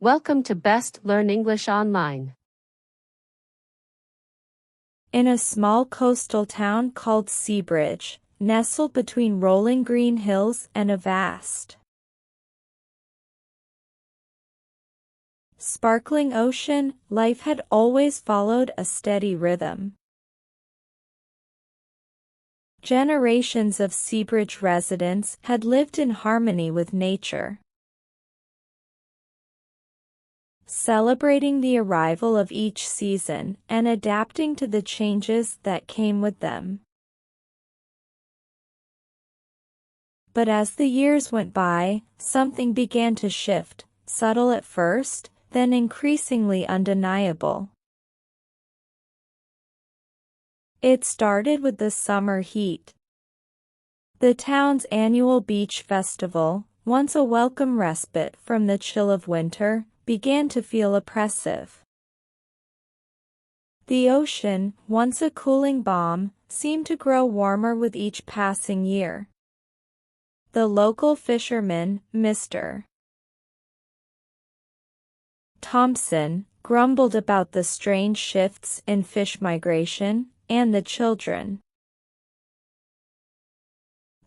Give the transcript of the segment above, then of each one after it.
Welcome to Best Learn English Online. In a small coastal town called Seabridge, nestled between rolling green hills and a vast, sparkling ocean, life had always followed a steady rhythm. Generations of Seabridge residents had lived in harmony with nature, celebrating the arrival of each season and adapting to the changes that came with them. But as the years went by, something began to shift, subtle at first, then increasingly undeniable. It started with the summer heat. The town's annual beach festival, once a welcome respite from the chill of winter, began to feel oppressive. The ocean, once a cooling balm, seemed to grow warmer with each passing year. The local fisherman, Mr. Thompson, grumbled about the strange shifts in fish migration, and the children,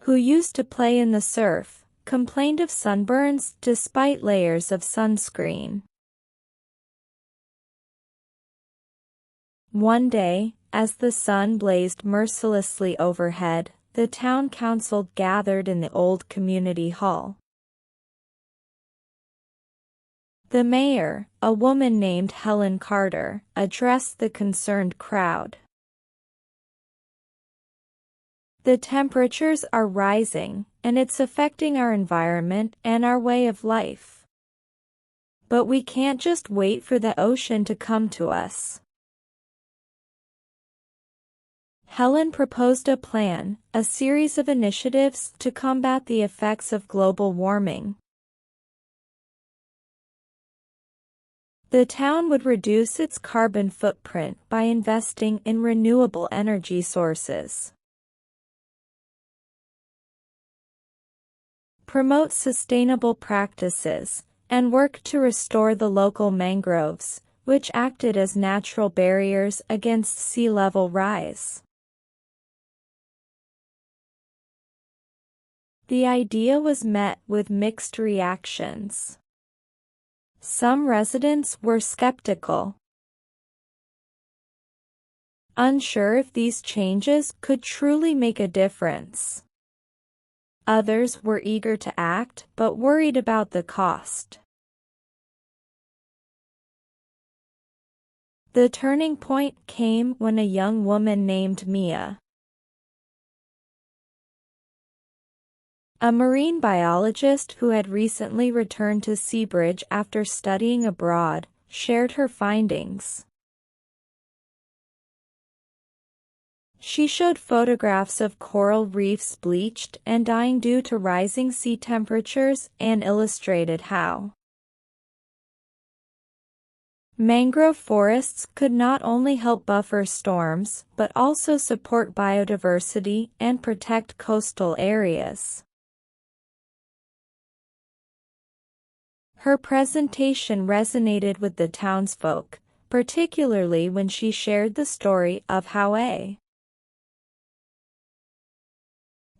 who used to play in the surf, complained of sunburns despite layers of sunscreen. One day, as the sun blazed mercilessly overhead, the town council gathered in the old community hall. The mayor, a woman named Helen Carter, addressed the concerned crowd. The temperatures are rising, and it's affecting our environment and our way of life. But we can't just wait for the ocean to come to us. Helen proposed a plan, a series of initiatives to combat the effects of global warming. The town would reduce its carbon footprint by investing in renewable energy sources, promote sustainable practices, and work to restore the local mangroves, which acted as natural barriers against sea level rise. The idea was met with mixed reactions. Some residents were skeptical, unsure if these changes could truly make a difference. Others were eager to act but worried about the cost. The turning point came when a young woman named Mia, a marine biologist who had recently returned to Seabridge after studying abroad, shared her findings. She showed photographs of coral reefs bleached and dying due to rising sea temperatures and illustrated how mangrove forests could not only help buffer storms but also support biodiversity and protect coastal areas. Her presentation resonated with the townsfolk, particularly when she shared the story of how a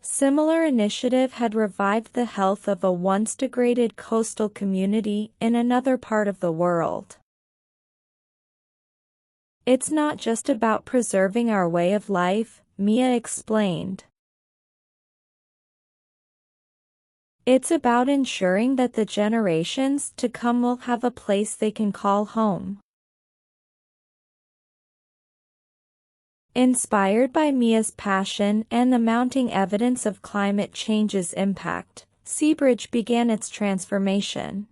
similar initiative had revived the health of a once degraded coastal community in another part of the world. It's not just about preserving our way of life, Mia explained. It's about ensuring that the generations to come will have a place they can call home. Inspired by Mia's passion and the mounting evidence of climate change's impact, Seabridge began its transformation.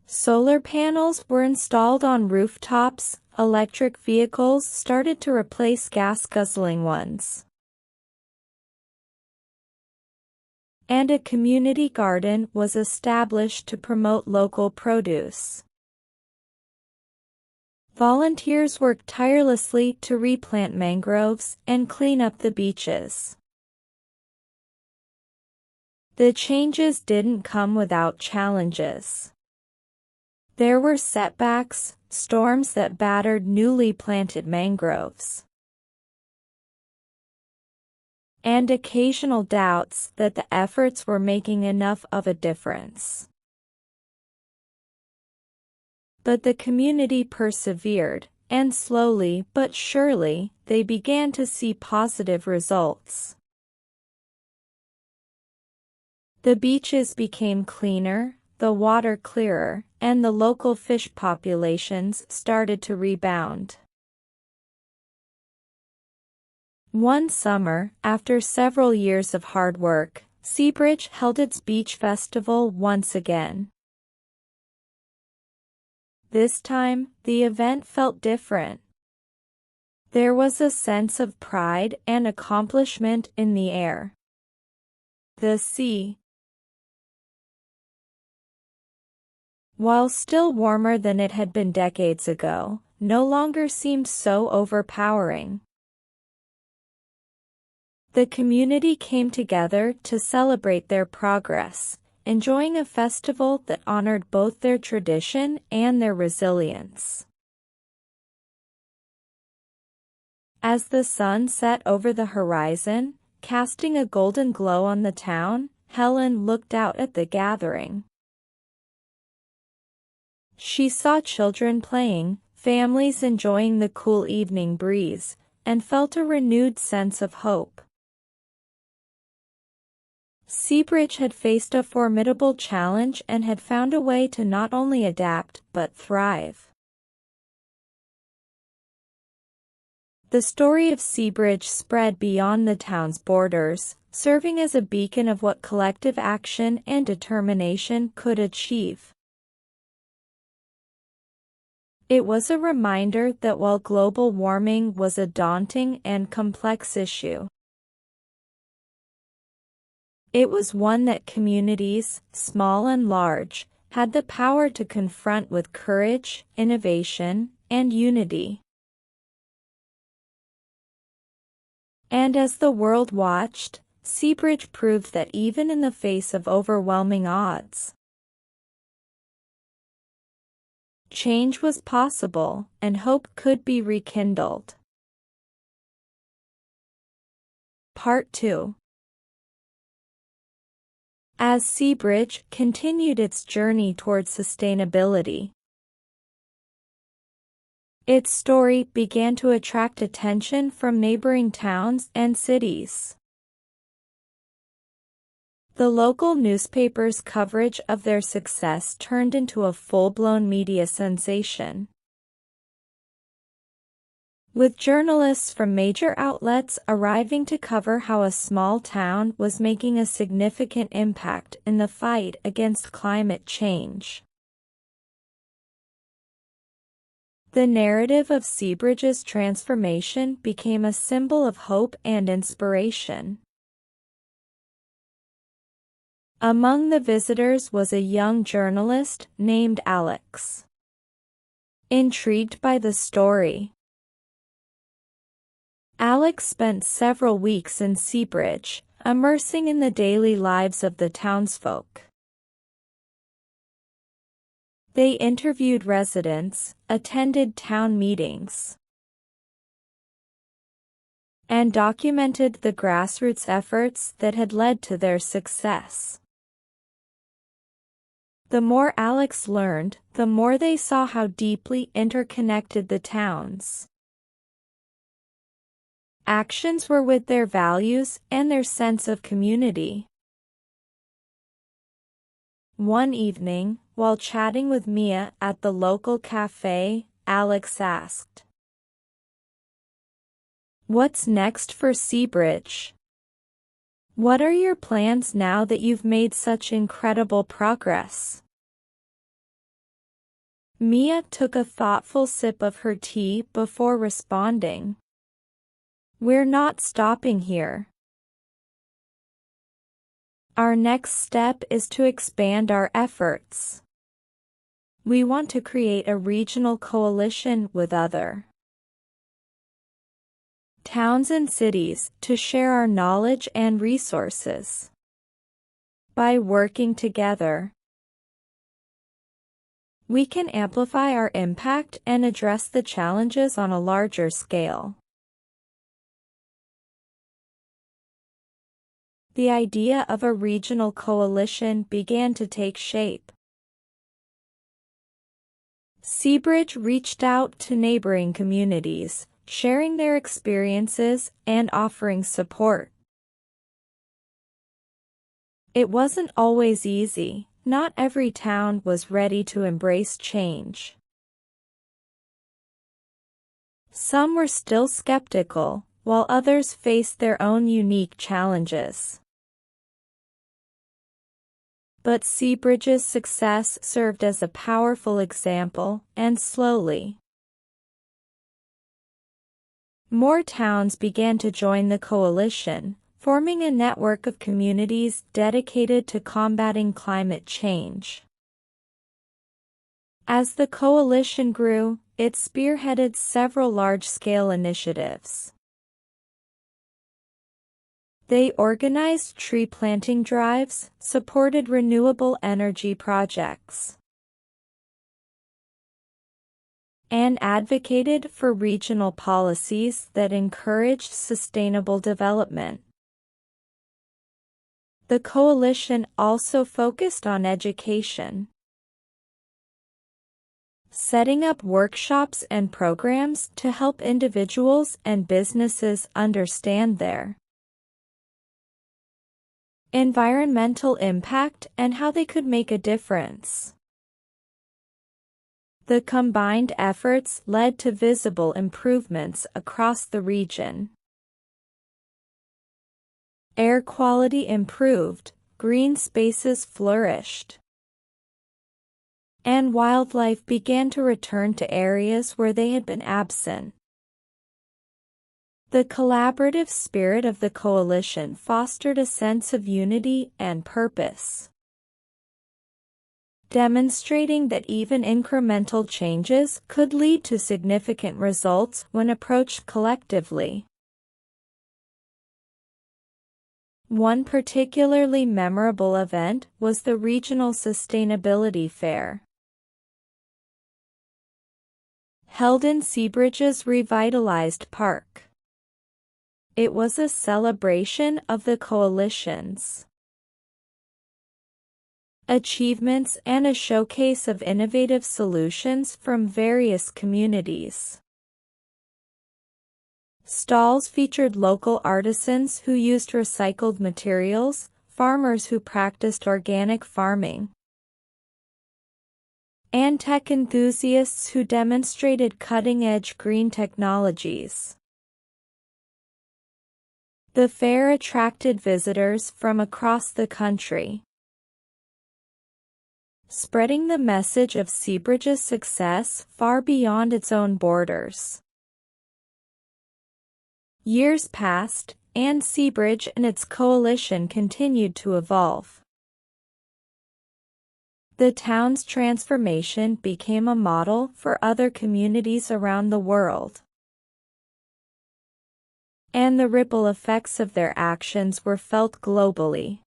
Solar panels were installed on rooftops, electric vehicles started to replace gas-guzzling ones, and a community garden was established to promote local produce. Volunteers worked tirelessly to replant mangroves and clean up the beaches. The changes didn't come without challenges. There were setbacks, storms that battered newly planted mangroves, and occasional doubts that the efforts were making enough of a difference. But the community persevered, and slowly but surely, they began to see positive results. The beaches became cleaner, the water clearer, and the local fish populations started to rebound. One summer, after several years of hard work, Seabridge held its beach festival once again. This time, the event felt different. There was a sense of pride and accomplishment in the air. The sea, while still warmer than it had been decades ago, no longer seemed so overpowering. The community came together to celebrate their progress, enjoying a festival that honored both their tradition and their resilience. As the sun set over the horizon, casting a golden glow on the town, Helen looked out at the gathering. She saw children playing, families enjoying the cool evening breeze, and felt a renewed sense of hope. Seabridge had faced a formidable challenge and had found a way to not only adapt but thrive. The story of Seabridge spread beyond the town's borders, serving as a beacon of what collective action and determination could achieve. It was a reminder that while global warming was a daunting and complex issue, it was one that communities, small and large, had the power to confront with courage, innovation, and unity. And as the world watched, Seabridge proved that even in the face of overwhelming odds, change was possible, and hope could be rekindled. Part 2. As Seabridge continued its journey toward sustainability, its story began to attract attention from neighboring towns and cities. The local newspapers' coverage of their success turned into a full-blown media sensation, with journalists from major outlets arriving to cover how a small town was making a significant impact in the fight against climate change. The narrative of Seabridge's transformation became a symbol of hope and inspiration. Among the visitors was a young journalist named Alex. Intrigued by the story, Alex spent several weeks in Seabridge, immersing in the daily lives of the townsfolk. They interviewed residents, attended town meetings, and documented the grassroots efforts that had led to their success. The more Alex learned, the more they saw how deeply interconnected the town's actions were with their values and their sense of community. One evening, while chatting with Mia at the local cafe, Alex asked, "What's next for Seabridge? What are your plans now that you've made such incredible progress?" Mia took a thoughtful sip of her tea before responding, "We're not stopping here. Our next step is to expand our efforts. We want to create a regional coalition with other towns and cities to share our knowledge and resources. By working together, we can amplify our impact and address the challenges on a larger scale. The idea of a regional coalition began to take shape. Seabridge reached out to neighboring communities, sharing their experiences and offering support. It wasn't always easy. Not every town was ready to embrace change. Some were still skeptical, while others faced their own unique challenges. But Seabridge's success served as a powerful example, and slowly, more towns began to join the coalition, forming a network of communities dedicated to combating climate change. As the coalition grew, it spearheaded several large-scale initiatives. They organized tree planting drives, supported renewable energy projects, and advocated for regional policies that encouraged sustainable development. The coalition also focused on education, setting up workshops and programs to help individuals and businesses understand their environmental impact and how they could make a difference. The combined efforts led to visible improvements across the region. Air quality improved, green spaces flourished, and wildlife began to return to areas where they had been absent. The collaborative spirit of the coalition fostered a sense of unity and purpose, demonstrating that even incremental changes could lead to significant results when approached collectively. One particularly memorable event was the Regional Sustainability Fair, held in Seabridge's revitalized park. It was a celebration of the coalition's achievements and a showcase of innovative solutions from various communities. Stalls featured local artisans who used recycled materials, farmers who practiced organic farming, and tech enthusiasts who demonstrated cutting-edge green technologies. The fair attracted visitors from across the country, spreading the message of Seabridge's success far beyond its own borders. Years passed, and Seabridge and its coalition continued to evolve. The town's transformation became a model for other communities around the world, and the ripple effects of their actions were felt globally.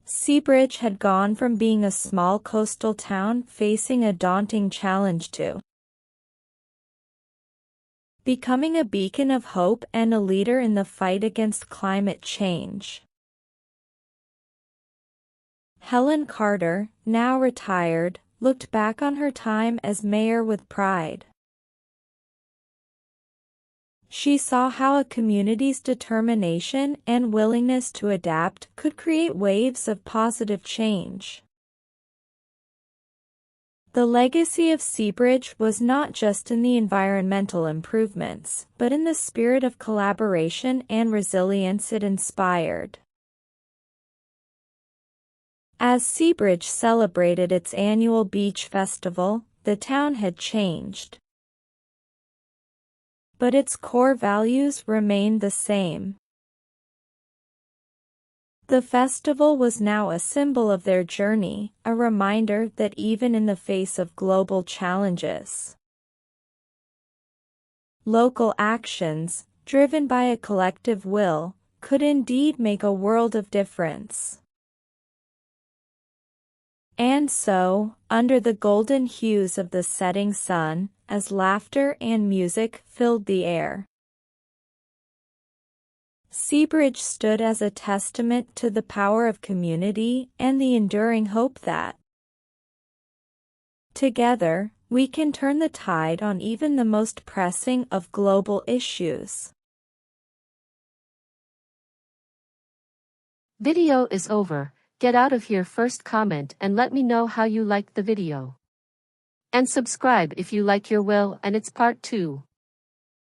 Seabridge had gone from being a small coastal town facing a daunting challenge to becoming a beacon of hope and a leader in the fight against climate change. Helen Carter, now retired, looked back on her time as mayor with pride. She saw how a community's determination and willingness to adapt could create waves of positive change. The legacy of Seabridge was not just in the environmental improvements, but in the spirit of collaboration and resilience it inspired. As Seabridge celebrated its annual beach festival, the town had changed, but its core values remained the same. The festival was now a symbol of their journey, a reminder that even in the face of global challenges, local actions, driven by a collective will, could indeed make a world of difference. And so, under the golden hues of the setting sun, as laughter and music filled the air, Seabridge stood as a testament to the power of community and the enduring hope that, together, we can turn the tide on even the most pressing of global issues. Video is over. Get out of here first, comment and let me know how you liked the video. And subscribe if you like your will and it's part 2.